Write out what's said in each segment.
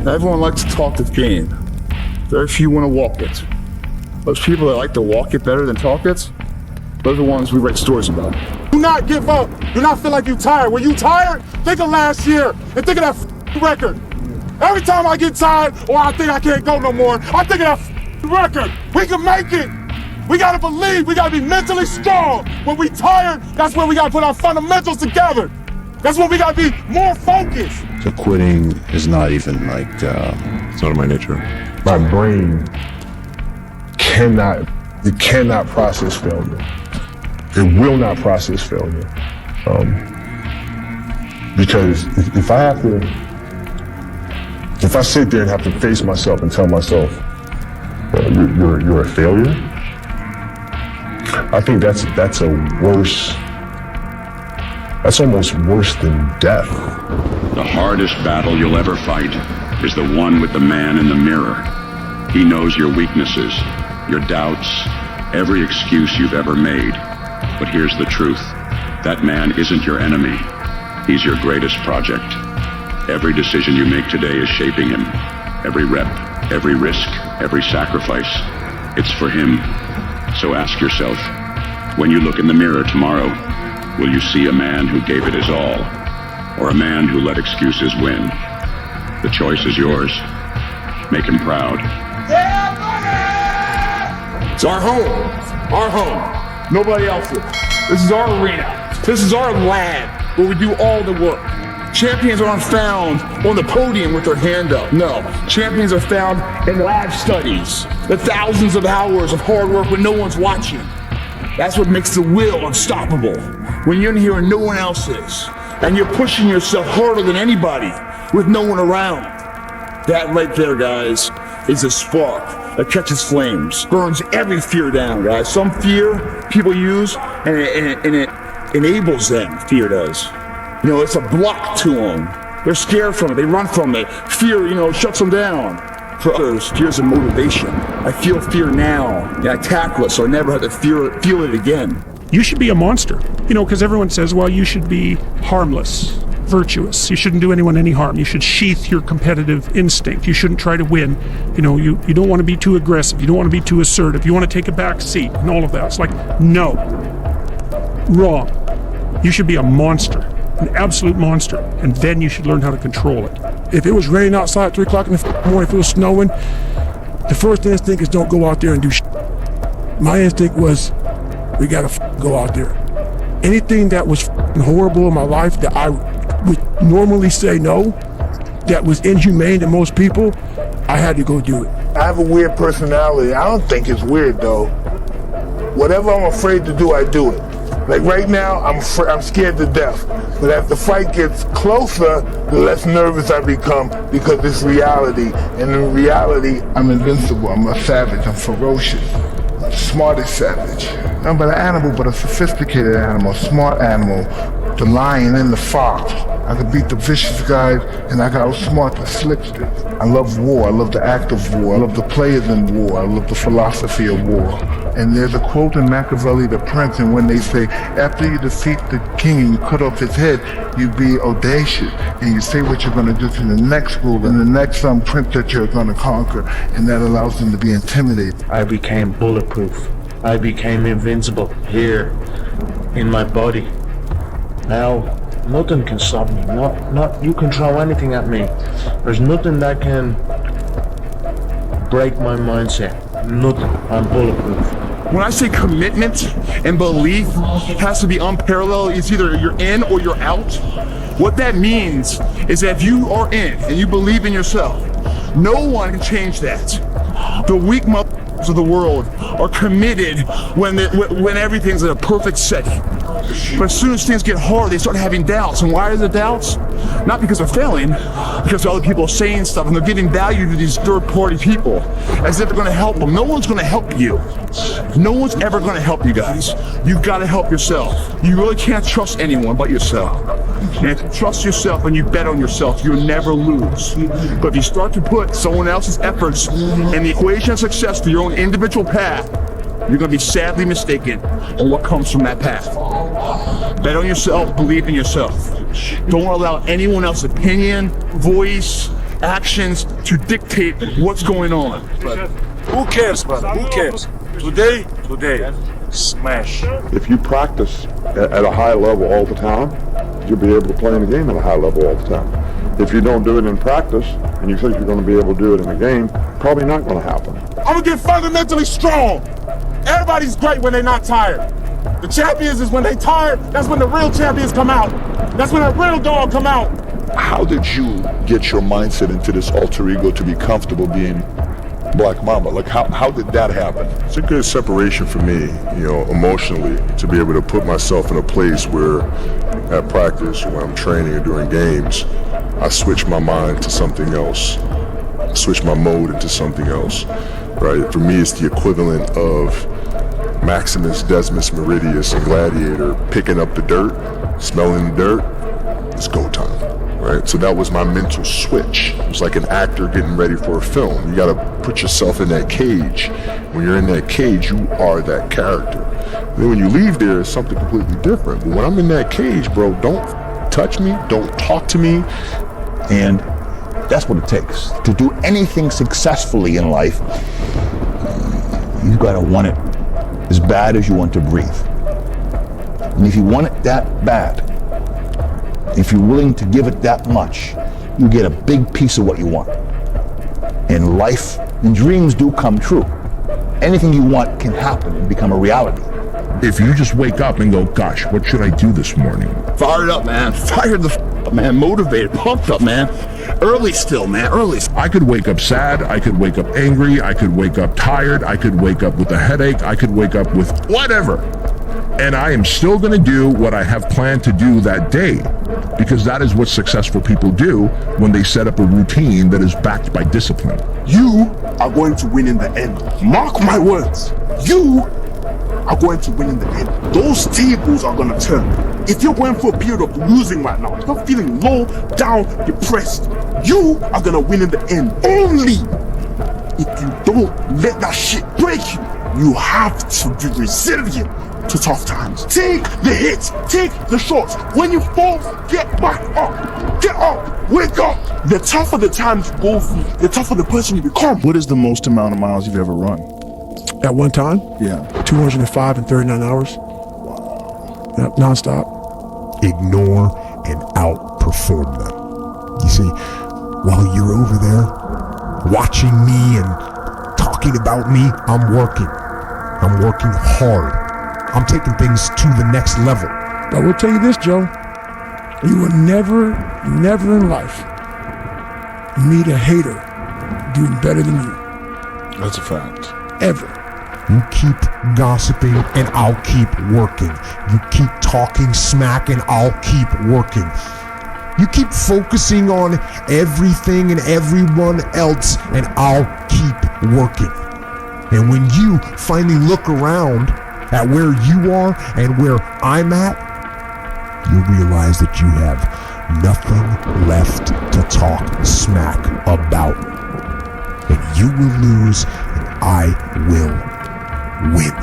Everyone likes to talk the game. Very few want to walk it. Those people that like to walk it better than talk it, those are the ones we write stories about. Do not give up. Do not feel like you're tired. When you tired, think of last year and think of that record. Every time I get tired or I think I can't go no more, I think of that record. We can make it. We gotta believe. We gotta be mentally strong. When we tired, that's when we gotta put our fundamentals together. That's when we gotta be more focused. So quitting is not even like, it's not in my nature. My brain cannot process failure. It will not process failure. Because if I sit there and have to face myself and tell myself, you're a failure, I think that's almost worse than death. The hardest battle you'll ever fight is the one with the man in the mirror. He knows your weaknesses, your doubts, every excuse you've ever made. But here's the truth. That man isn't your enemy. He's your greatest project. Every decision you make today is shaping him. Every rep, every risk, every sacrifice. It's for him. So ask yourself, when you look in the mirror tomorrow, will you see a man who gave it his all, or a man who let excuses win? The choice is yours. Make him proud. It's our home. Our home. Nobody else's. This is our arena. This is our lab where we do all the work. Champions aren't found on the podium with their hand up. No, champions are found in lab studies. The thousands of hours of hard work when no one's watching. That's what makes the will unstoppable. When you're in here and no one else is, and you're pushing yourself harder than anybody with no one around. That right there, guys, is a spark that catches flames, burns every fear down, guys. Some fear people use, and it enables them, fear does. You know, it's a block to them. They're scared from it, they run from it. Fear, shuts them down. For others, fear's a motivation. I feel fear now, and I tackle it so I never have to feel it again. You should be a monster, because everyone says, well, you should be harmless, virtuous. You shouldn't do anyone any harm. You should sheath your competitive instinct. You shouldn't try to win. You don't want to be too aggressive. You don't want to be too assertive. You want to take a back seat and all of that. It's like, no, wrong. You should be a monster, an absolute monster, and then you should learn how to control it. If it was raining outside at 3 o'clock in the morning, if it was snowing, the first instinct is don't go out there and do shit. My instinct was, we gotta go out there. Anything that was horrible in my life that I would normally say no, that was inhumane to most people, I had to go do it. I have a weird personality. I don't think it's weird though. Whatever I'm afraid to do, I do it. Like right now, I'm scared to death. But as the fight gets closer, the less nervous I become because it's reality. And in reality, I'm invincible. I'm a savage. I'm ferocious. I'm the smartest savage. Not but an animal, but a sophisticated animal, a smart animal. The lion and the fox. I could beat the vicious guys, and I could outsmart the slicksters. I love war. I love the act of war. I love the players in war. I love the philosophy of war. And there's a quote in Machiavelli, The Prince, and when they say, after you defeat the king and you cut off his head, you be audacious, and you say what you're going to do to the next ruler and the next prince that you're going to conquer, and that allows them to be intimidated. I became bulletproof. I became invincible here in my body. Now, nothing can stop me. Not you can throw anything at me. There's nothing that can break my mindset. Nothing. I'm bulletproof. When I say commitment and belief has to be unparalleled, it's either you're in or you're out. What that means is that if you are in and you believe in yourself, no one can change that. The weak motherfuckers of the world are committed when everything's in a perfect setting. But as soon as things get hard, they start having doubts. And why are the doubts? Not because they're failing, because other people are saying stuff and they're giving value to these third-party people as if they're going to help them. No one's going to help you. No one's ever going to help you guys. You've got to help yourself. You really can't trust anyone but yourself. And if you trust yourself and you bet on yourself, you'll never lose. But if you start to put someone else's efforts in the equation of success to your own individual path, you're going to be sadly mistaken on what comes from that path. Bet on yourself, believe in yourself. Don't allow anyone else's opinion, voice, actions to dictate what's going on. Who cares, brother? Who cares? Today, smash. If you practice at a high level all the time, you'll be able to play in the game at a high level all the time. If you don't do it in practice, and you think you're going to be able to do it in the game, probably not going to happen. I'm gonna get fundamentally strong. Everybody's great when they're not tired. The champions is when they tired, that's when the real champions come out. That's when a real dog come out. How did you get your mindset into this alter ego to be comfortable being Black Mamba? Like, how did that happen? It's a good separation for me, emotionally, to be able to put myself in a place where at practice, when I'm training or doing games, I switch my mind to something else, switch my mode into something else, right? For me, it's the equivalent of Maximus Decimus Meridius in Gladiator picking up the dirt, smelling the dirt. It's go time. Right? So that was my mental switch. It was like an actor getting ready for a film. You gotta put yourself in that cage. When you're in that cage, you are that character. And then when you leave there, it's something completely different. But when I'm in that cage, bro, don't touch me, don't talk to me. And that's what it takes. To do anything successfully in life, you've got to want it as bad as you want to breathe. And if you want it that bad, if you're willing to give it that much, you get a big piece of what you want. And life and dreams do come true. Anything you want can happen and become a reality. If you just wake up and go, gosh, what should I do this morning? Fired up, man. Fired the up, man. Motivated, pumped up, man. Early still, man. Early. I could wake up sad, I could wake up angry, I could wake up tired, I could wake up with a headache, I could wake up with whatever. And I am still going to do what I have planned to do that day, because that is what successful people do when they set up a routine that is backed by discipline. You are going to win in the end. Mark my words. You are going to win in the end. Those tables are going to turn. If you're going for a period of losing right now, if you're feeling low, down, depressed, you are going to win in the end. Only if you don't let that shit break you. You have to be resilient to tough times. Take the hits, take the shots. When you fall, get back up. Get up, wake up. The tougher the times you go through, the tougher the person you become. What is the most amount of miles you've ever run? At one time, Yeah. 205 in 39 hours. Wow. Yep, nonstop. Ignore and outperform them. You see, while you're over there watching me and talking about me, I'm working. I'm working hard. I'm taking things to the next level. I will tell you this, Joe. You will never in life meet a hater doing better than you. That's a fact. Ever. You keep gossiping and I'll keep working. You keep talking smack and I'll keep working. You keep focusing on everything and everyone else and I'll keep working. And when you finally look around at where you are and where I'm at, you'll realize that you have nothing left to talk smack about. And you will lose and I will win.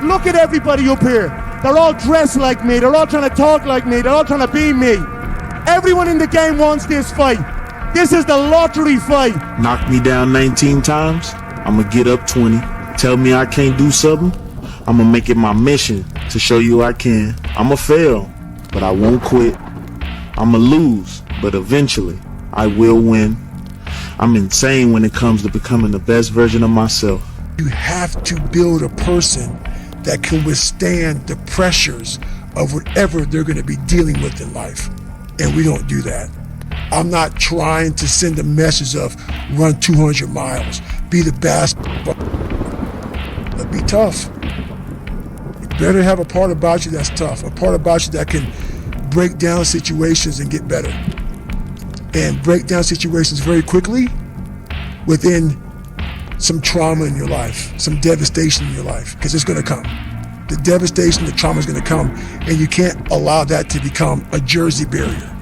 Look at everybody up here. They're all dressed like me. They're all trying to talk like me. They're all trying to be me. Everyone in the game wants this fight. This is the lottery fight. Knock me down 19 times, I'ma get up 20. Tell me I can't do something, I'ma make it my mission to show you I can. I'ma fail, but I won't quit. I'ma lose, but eventually I will win. I'm insane when it comes to becoming the best version of myself. You have to build a person that can withstand the pressures of whatever they're going to be dealing with in life. And we don't do that. I'm not trying to send a message of run 200 miles, be the best, but be tough. You better have a part about you that's tough, a part about you that can break down situations and get better. And break down situations very quickly within some trauma in your life, some devastation in your life, because it's going to come. The devastation, the trauma is going to come, and you can't allow that to become a Jersey barrier.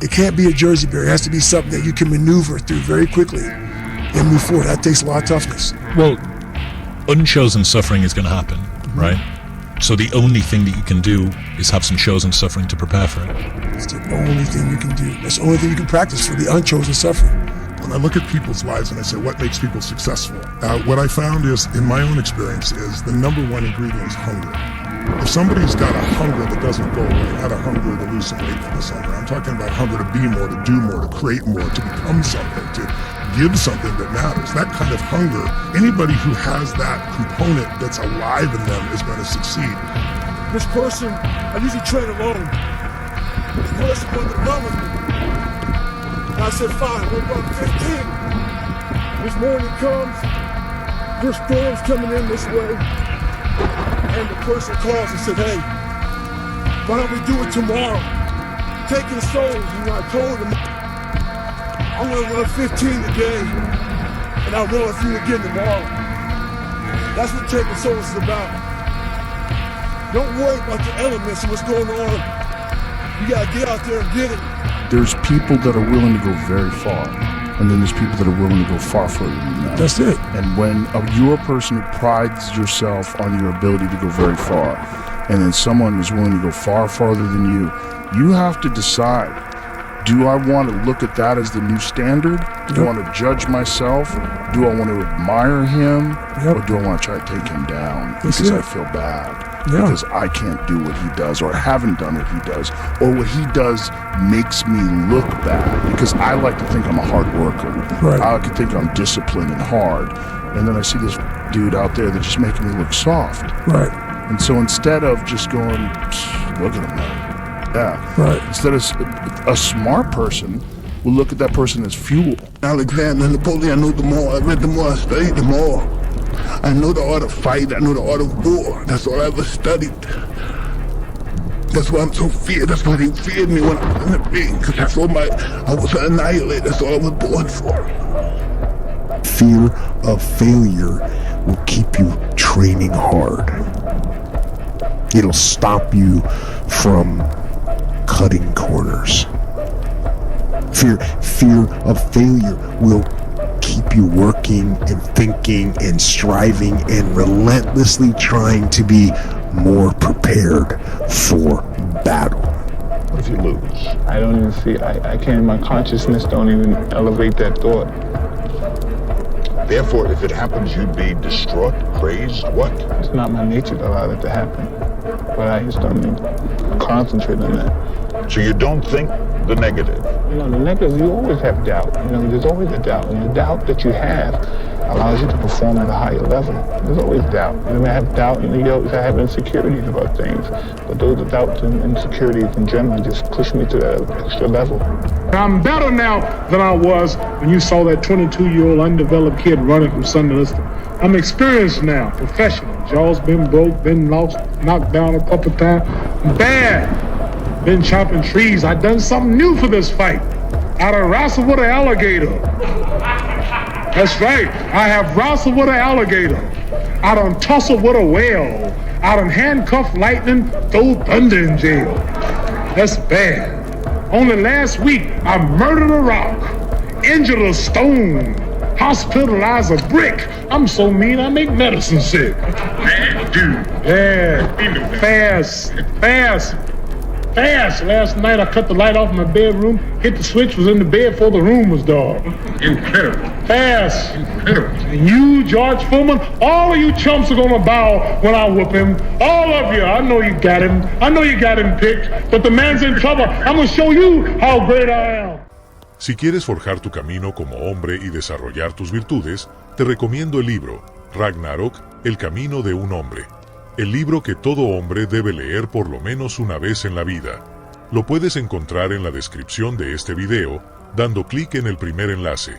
It can't be a Jersey barrier. It has to be something that you can maneuver through very quickly and move forward. That takes a lot of toughness. Well, unchosen suffering is going to happen, right? So the only thing that you can do is have some chosen suffering to prepare for it. It's the only thing you can do. That's the only thing you can practice for the unchosen suffering. When I look at people's lives and I say, what makes people successful? What I found is, in my own experience, is the number one ingredient is hunger. If somebody's got a hunger that doesn't go away, not a hunger to lose some weight from this hunger. I'm talking about hunger to be more, to do more, to create more, to become something, to give something that matters. That kind of hunger, anybody who has that component that's alive in them is going to succeed. This person, I usually train alone. This person wanted to run with me. And I said, fine, we'll run 15. This morning comes, there's storms coming in this way. And the person calls and said, hey, why don't we do it tomorrow? Taking souls, and I told him, I'm gonna run 15 today, and I'll run with you again tomorrow. That's what taking souls is about. Don't worry about the elements and what's going on. You gotta get out there and get it. There's people that are willing to go very far, and then there's people that are willing to go far further than that. That's it. And when you're a person who prides yourself on your ability to go very far, and then someone is willing to go far farther than you have to decide, do I want to look at that as the new standard? Do I want to judge myself? Do I want to admire him? Or do I want to try to take him down because I feel bad? Because I can't do what he does, or I haven't done what he does, or what he does makes me look bad, because I like to think I'm a hard worker. Right. I like to think I'm disciplined and hard, and then I see this dude out there that's just making me look soft. Right. And so instead of just going, look at him now. Yeah. Right. Instead of a smart person will look at that person as fuel. Alexander, Napoleon, I know them all. I read them all. I studied them all. I know the art of fight. I know the art of war. That's all I ever studied. That's why I'm so feared. That's why they feared me when I was in the ring. Because that's all I was annihilated. That's all I was born for. Fear of failure will keep you training hard. It'll stop you from cutting corners. Fear of failure will keep you working and thinking and striving and relentlessly trying to be more prepared for battle. What if you lose? I don't even see, I can't, my consciousness don't even elevate that thought. Therefore, if it happens, you'd be distraught, crazed, what? It's not my nature to allow that to happen. But I just don't concentrate on that. So you don't think the negative? You know, the negative, you always have doubt. You know, there's always a doubt. And the doubt that you have allows you to perform at a higher level. There's always doubt. You may have doubt and you always have insecurities about things. But those doubts and insecurities in general just push me to that extra level. I'm better now than I was when you saw that 22-year-old undeveloped kid running from Sunday Lister. I'm experienced now, professional. Jaw's been broke, been lost, knocked down a couple times. I'm bad. Been chopping trees. I done something new for this fight. I done wrestled with an alligator. That's right. I have wrestled with an alligator. I done tussled with a whale. I done handcuffed lightning, throw thunder in jail. That's bad. Only last week, I murdered a rock, injured a stone, hospitalized a brick. I'm so mean, I make medicine sick. Man, dude. Yeah, fast. Last night I cut the light off in my bedroom, hit the switch, was in the bed before the room was dark. Incredible. Fast. Incredible. And you, George Foreman, all of you chumps are gonna bow when I whoop him. All of you. I know you got him. I know you got him picked, but the man's in trouble. I'm gonna show you how great I am. Si quieres forjar tu camino como hombre y desarrollar tus virtudes, te recomiendo el libro Ragnarok, el camino de un hombre. El libro que todo hombre debe leer por lo menos una vez en la vida. Lo puedes encontrar en la descripción de este video, dando clic en el primer enlace.